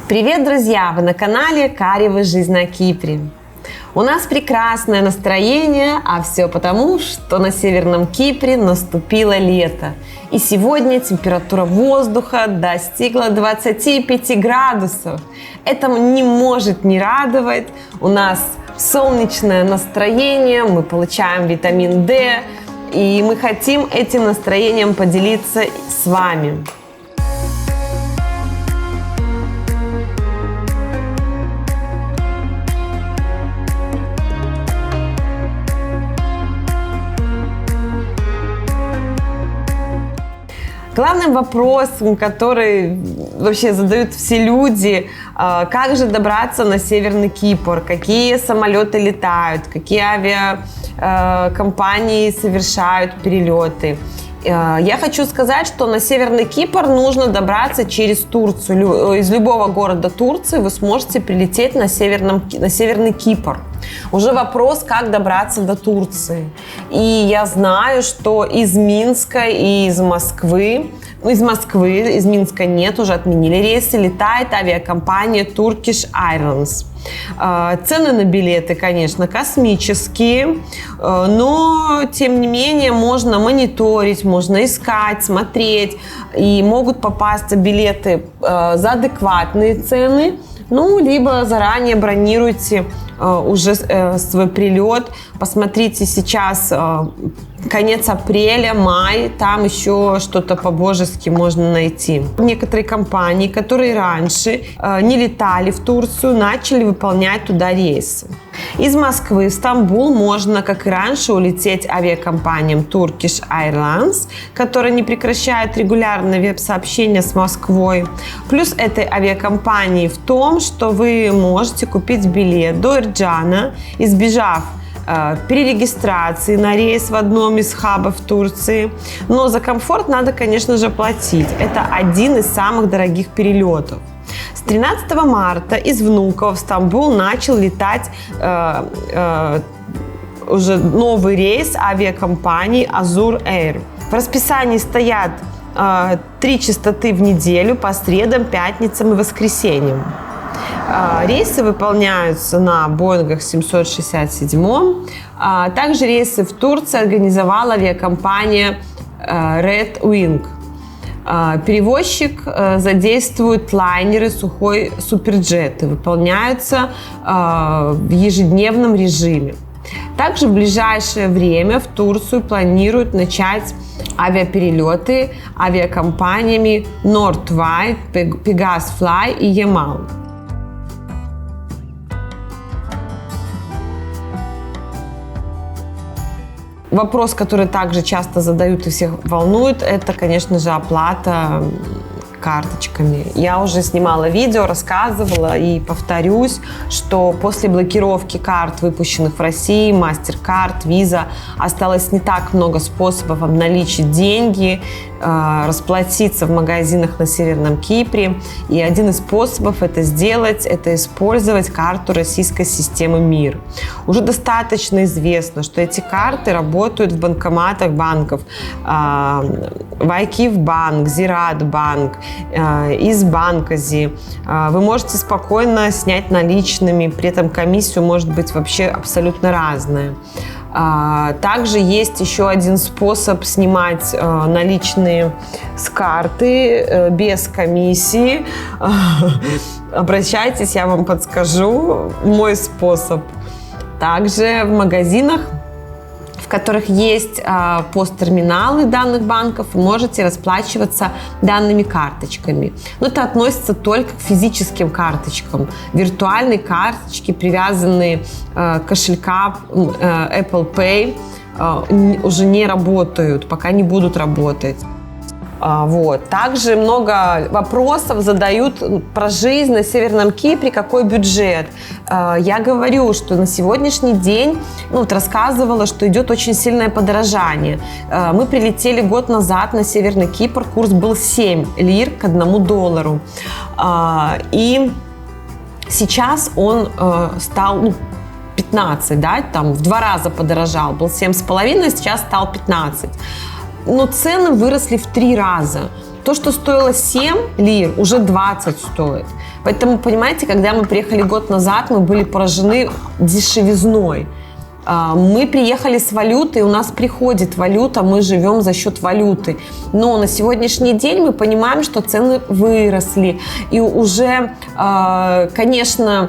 Привет, друзья! Вы на канале Карева Жизнь на Кипре. У нас прекрасное настроение, а все потому, что на Северном Кипре наступило лето. И сегодня температура воздуха достигла 25 градусов. Это не может не радовать. У нас солнечное настроение, мы получаем витамин D, и мы хотим этим настроением поделиться с вами. Главным вопросом, который вообще задают все люди, как же добраться на Северный Кипр, какие самолеты летают, какие авиакомпании совершают перелеты. Я хочу сказать, что на Северный Кипр нужно добраться через Турцию. Из любого города Турции вы сможете прилететь на Северный Кипр. Уже вопрос, как добраться до Турции. И я знаю, что из Минска и из Москвы, из Минска нет, уже отменили рейсы, летает авиакомпания Turkish Airlines. Цены на билеты, конечно, космические, но, тем не менее, можно мониторить, можно искать, смотреть, и могут попасться билеты за адекватные цены, либо заранее бронируйте уже свой прилет. Посмотрите сейчас конец апреля, май, там еще что-то по-божески можно найти. Некоторые компании, которые раньше не летали в Турцию, начали выполнять туда рейсы. Из Москвы в Стамбул можно, как и раньше, улететь авиакомпаниям Turkish Airlines, которая не прекращает регулярные веб-сообщения с Москвой. Плюс этой авиакомпании в том, что вы можете купить билет до Эрджана, избежав перерегистрации на рейс в одном из хабов Турции. Но за комфорт надо, конечно же, платить. Это один из самых дорогих перелетов. С 13 марта из Внуково в Стамбул начал летать уже новый рейс авиакомпании Azur Air. В расписании стоят 3 частоты в неделю по средам, пятницам и воскресеньям. Рейсы выполняются на Боингах 767. Также рейсы в Турции организовала авиакомпания Red Wing. Перевозчик задействует лайнеры Сухой Суперджеты, выполняются в ежедневном режиме. Также в ближайшее время в Турцию планируют начать авиаперелеты авиакомпаниями Northwide, Pegasus Fly и Yamal. Вопрос, который также часто задают и всех волнует, это, конечно же, оплата карточками. Я уже снимала видео, рассказывала и повторюсь, что после блокировки карт, выпущенных в России, MasterCard, Visa, осталось не так много способов обналичить деньги, расплатиться в магазинах на Северном Кипре. И один из способов это сделать, это использовать карту российской системы МИР. Уже достаточно известно, что эти карты работают в банкоматах банков Вайкифбанк, Зиратбанк, Избанкази. Вы можете спокойно снять наличными, при этом комиссия может быть вообще абсолютно разная. Также есть еще один способ снимать наличные с карты без комиссии. Обращайтесь, я вам подскажу мой способ. Также в магазинах, в которых есть посттерминалы данных банков, вы можете расплачиваться данными карточками. Но это относится только к физическим карточкам. Виртуальные карточки, привязанные к кошелькам Apple Pay, уже не работают, пока не будут работать. Также много вопросов задают про жизнь на Северном Кипре, какой бюджет. Я говорю, что на сегодняшний день, рассказывала, что идет очень сильное подорожание. Мы прилетели год назад на Северный Кипр, курс был 7 лир к $1. И сейчас он стал 15, в 2 раза подорожал. Был 7,5, сейчас стал 15. Но цены выросли в 3 раза. То, что стоило 7 лир, уже 20 стоит. Поэтому, понимаете, когда мы приехали год назад, мы были поражены дешевизной. Мы приехали с валютой, у нас приходит валюта, мы живем за счет валюты. Но на сегодняшний день мы понимаем, что цены выросли. И уже, конечно,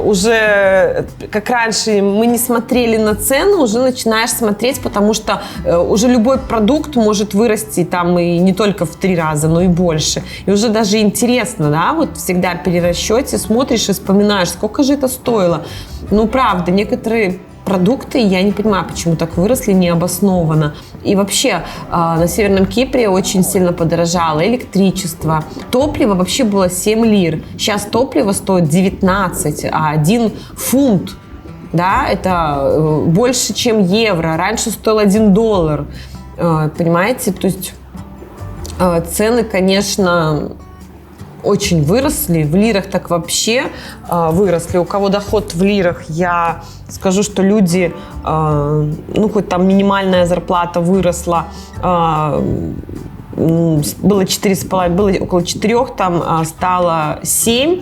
уже, как раньше, мы не смотрели на цену, уже начинаешь смотреть, потому что уже любой продукт может вырасти там и не только в 3 раза, но и больше. И уже даже интересно, да, вот всегда при расчете смотришь и вспоминаешь, сколько же это стоило. Ну, правда, некоторые продукты, я не понимаю, почему так выросли необоснованно. И вообще на Северном Кипре очень сильно подорожало электричество. Топливо вообще было 7 лир. Сейчас топливо стоит 19, а 1 фунт, да, это больше, чем евро. Раньше стоил $1. Понимаете, то есть цены, конечно, очень выросли. В лирах так вообще выросли. У кого доход в лирах, я скажу, что люди, ну, хоть там минимальная зарплата выросла, было 4,5, было около 4, там стало 7,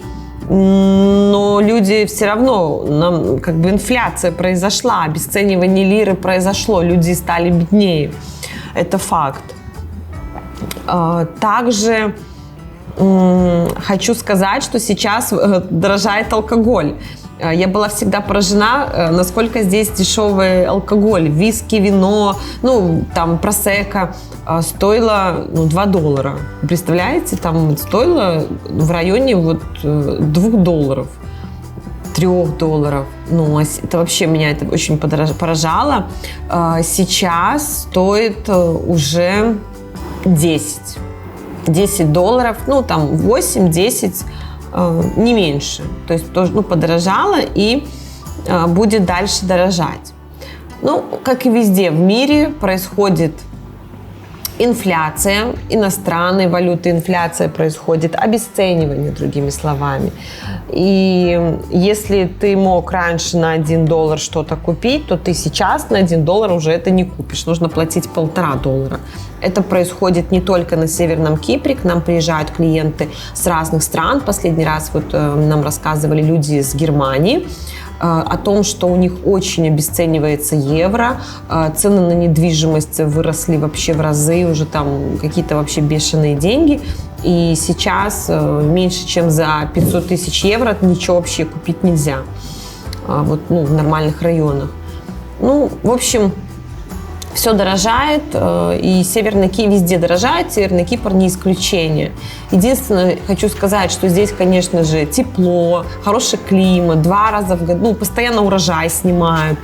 но люди все равно, нам, как бы инфляция произошла, обесценивание лиры произошло, люди стали беднее. Это факт. Также хочу сказать, что сейчас дорожает алкоголь. Я была всегда поражена, насколько здесь дешевый алкоголь. Виски, вино, ну, там, просекко стоило $2. Представляете, там стоило в районе вот $2, $3. Ну, это вообще меня это очень поражало. Сейчас стоит уже $10, ну, там 8-10, не меньше. То есть тоже, ну, подорожало и будет дальше дорожать. Ну, как и везде в мире, происходит инфляция, иностранной валюты инфляция происходит, обесценивание, другими словами. И если ты мог раньше на $1 что-то купить, то ты сейчас на $1 уже это не купишь. Нужно платить $1,5. Это происходит не только на Северном Кипре. К нам приезжают клиенты с разных стран. Последний раз вот нам рассказывали люди из Германии о том, что у них очень обесценивается евро, цены на недвижимость выросли вообще в разы, уже там какие-то вообще бешеные деньги. И сейчас меньше, чем за 500 тысяч евро ничего вообще купить нельзя. Вот, ну, в нормальных районах. Ну, в общем, все дорожает, и Северный Кипр везде дорожает, Северный Кипр не исключение. Единственное, хочу сказать, что здесь, конечно же, тепло, хороший климат, 2 раза в году, ну, постоянно урожай снимают.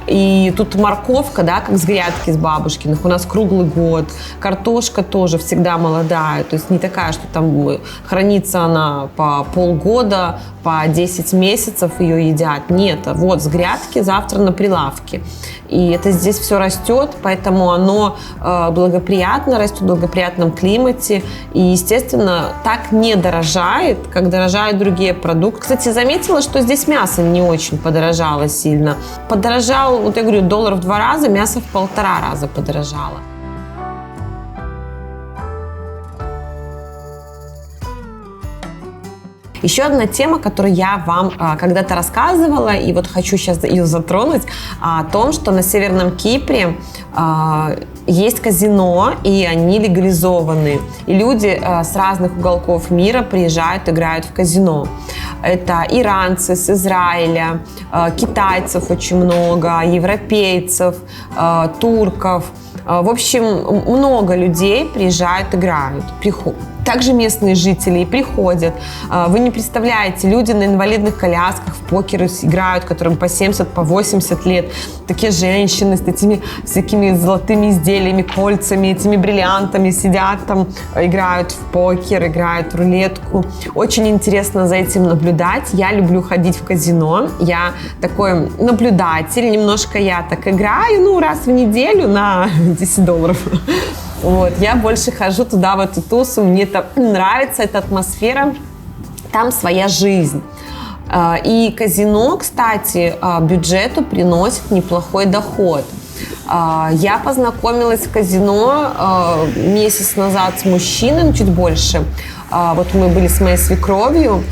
И тут морковка, да, как с грядки с бабушкиных, у нас круглый год. Картошка тоже всегда молодая, то есть не такая, что там хранится она по полгода, по 10 месяцев ее едят. Нет, вот с грядки, завтра на прилавке. И это здесь все растет, поэтому оно благоприятно растет в благоприятном климате. И, естественно, так не дорожает, как дорожают другие продукты. Кстати, заметила, что здесь мясо не очень подорожало сильно. Подорожало, вот я говорю, $1 в 2 раза, мясо в 1,5 раза подорожало. Еще одна тема, которую я вам когда-то рассказывала, и вот хочу сейчас ее затронуть, о том, что на Северном Кипре есть казино, и они легализованы. И люди с разных уголков мира приезжают, играют в казино. Это иранцы с Израиля, китайцев очень много, европейцев, турков. В общем, много людей приезжают, играют, приходят. Также местные жители приходят. Вы не представляете, люди на инвалидных колясках в покер играют, которым по 70, по 80 лет. Такие женщины с этими всякими золотыми изделиями, кольцами, этими бриллиантами сидят там, играют в покер, играют в рулетку. Очень интересно за этим наблюдать. Я люблю ходить в казино. Я такой наблюдатель. Немножко я так играю, ну, раз в неделю на $10. Вот, я больше хожу туда, в эту тусу, мне это нравится, эта атмосфера, там своя жизнь. И казино, кстати, бюджету приносит неплохой доход. Я познакомилась в казино месяц назад с мужчиной, чуть больше. вот мы были с моей свекровью.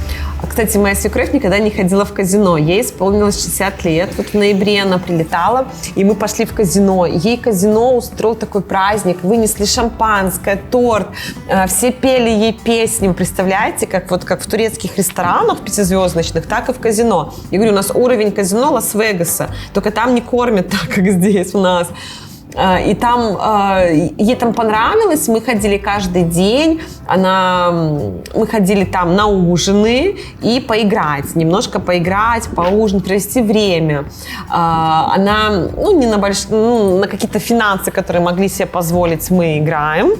Кстати, моя свекровь никогда не ходила в казино. Ей исполнилось 60 лет. Вот в ноябре она прилетала, и мы пошли в казино. Ей казино устроил такой праздник. Вынесли шампанское, торт. Все пели ей песни. Вы представляете, как в турецких ресторанах пятизвездочных, так и в казино. Я говорю, у нас уровень казино Лас-Вегаса. Только там не кормят так, как здесь у нас. И там, ей там понравилось, мы ходили каждый день, мы ходили там на ужины и поиграть, немножко поиграть, поужинать, провести время. Она, не на какие-то финансы, которые могли себе позволить, мы играем.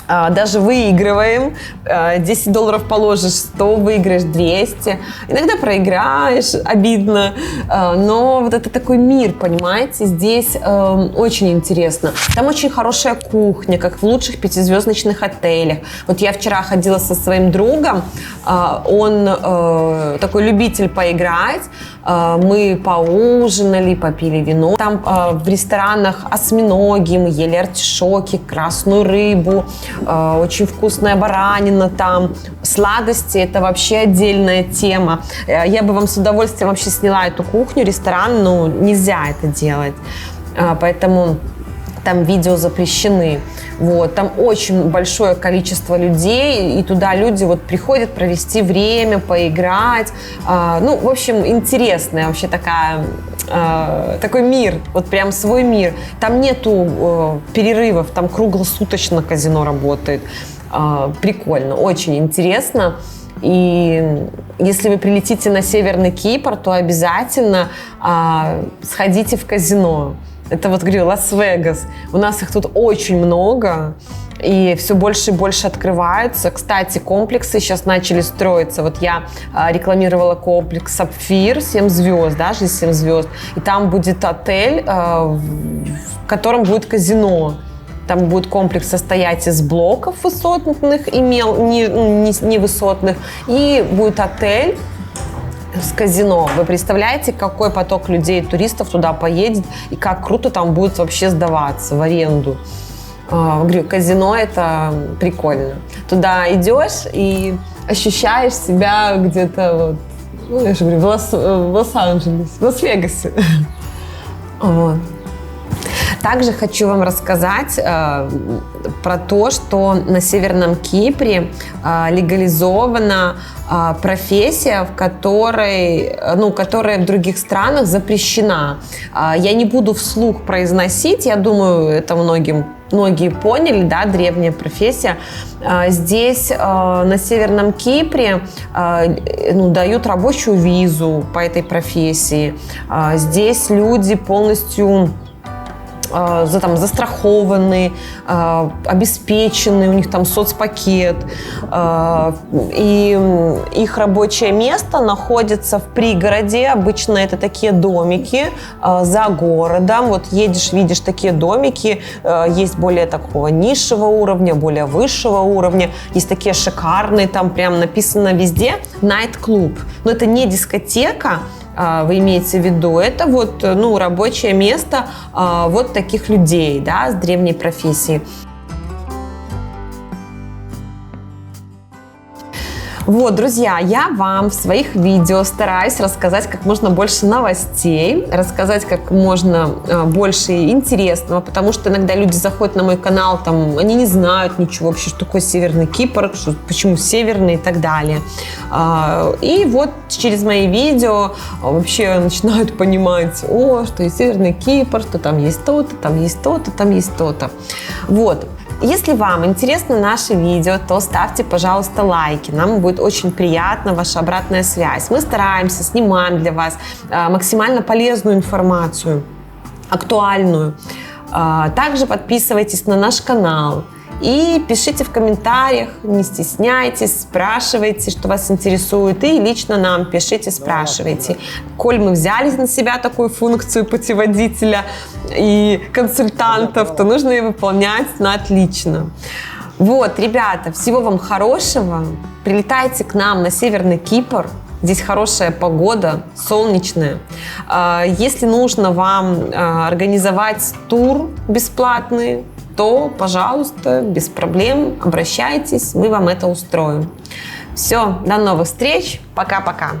Даже выигрываем, $10 положишь, 100 выиграешь, 200. Иногда проиграешь, обидно, но вот это такой мир, понимаете, здесь очень интересно. Там очень хорошая кухня, как в лучших пятизвездочных отелях. Вот я вчера ходила со своим другом, он такой любитель поиграть, мы поужинали, попили вино. Там в ресторанах осьминоги, мы ели артишоки, красную рыбу, очень вкусная баранина там. Сладости – это вообще отдельная тема. Я бы вам с удовольствием вообще сняла эту кухню, ресторан, но нельзя это делать. Поэтому там видео запрещены. Вот, там очень большое количество людей, и туда люди вот приходят провести время, поиграть. В общем, интересная вообще такой мир, вот прям свой мир. Там нету перерывов, там круглосуточно казино работает. Прикольно, очень интересно. И если вы прилетите на Северный Кипр, то обязательно сходите в казино. Это вот, говорю, Лас-Вегас. У нас их тут очень много, и все больше и больше открываются. Кстати, комплексы сейчас начали строиться. Вот я рекламировала комплекс «Сапфир», 7 звезд, даже 7 звезд. И там будет отель, в котором будет казино. Там будет комплекс состоять из блоков высотных и невысотных. И будет отель с казино. Вы представляете, какой поток людей, туристов туда поедет, и как круто там будет вообще сдаваться в аренду. Говорю, казино – это прикольно. Туда идешь и ощущаешь себя где-то я же говорю, в Лос-Анджелесе, в Лас-Вегасе. Вот. Также хочу вам рассказать про то, что на Северном Кипре легализована профессия, которая в других странах запрещена. Я не буду вслух произносить, я думаю, это многие поняли, да, древняя профессия. Здесь на Северном Кипре дают рабочую визу по этой профессии. Здесь люди полностью застрахованы, обеспечены, у них там соцпакет, и их рабочее место находится в пригороде. Обычно это такие домики за городом. Вот едешь, видишь такие домики, есть более такого низшего уровня, более высшего уровня, есть такие шикарные, там прям написано везде «Найт-клуб». Но это не дискотека, вы имеете в виду, это вот, рабочее место вот таких людей, да, с древней профессией. Вот, друзья, я вам в своих видео стараюсь рассказать как можно больше новостей, рассказать как можно больше интересного, потому что иногда люди заходят на мой канал, там, они не знают ничего вообще, что такое Северный Кипр, почему Северный и так далее. И вот через мои видео вообще начинают понимать, что есть Северный Кипр, что там есть то-то, там есть то-то, там есть то-то. Вот. Если вам интересно наше видео, то ставьте, пожалуйста, лайки. Нам будет очень приятна ваша обратная связь. Мы стараемся, снимаем для вас максимально полезную информацию, актуальную. Также подписывайтесь на наш канал и пишите в комментариях, не стесняйтесь, спрашивайте, что вас интересует, и лично нам пишите, спрашивайте. Коль мы взяли на себя такую функцию путеводителя и консультантов, то нужно ее выполнять на отлично. Вот, ребята, всего вам хорошего. Прилетайте к нам на Северный Кипр. Здесь хорошая погода, солнечная. Если нужно вам организовать тур бесплатный, то, пожалуйста, без проблем, обращайтесь, мы вам это устроим. Все, до новых встреч, пока-пока.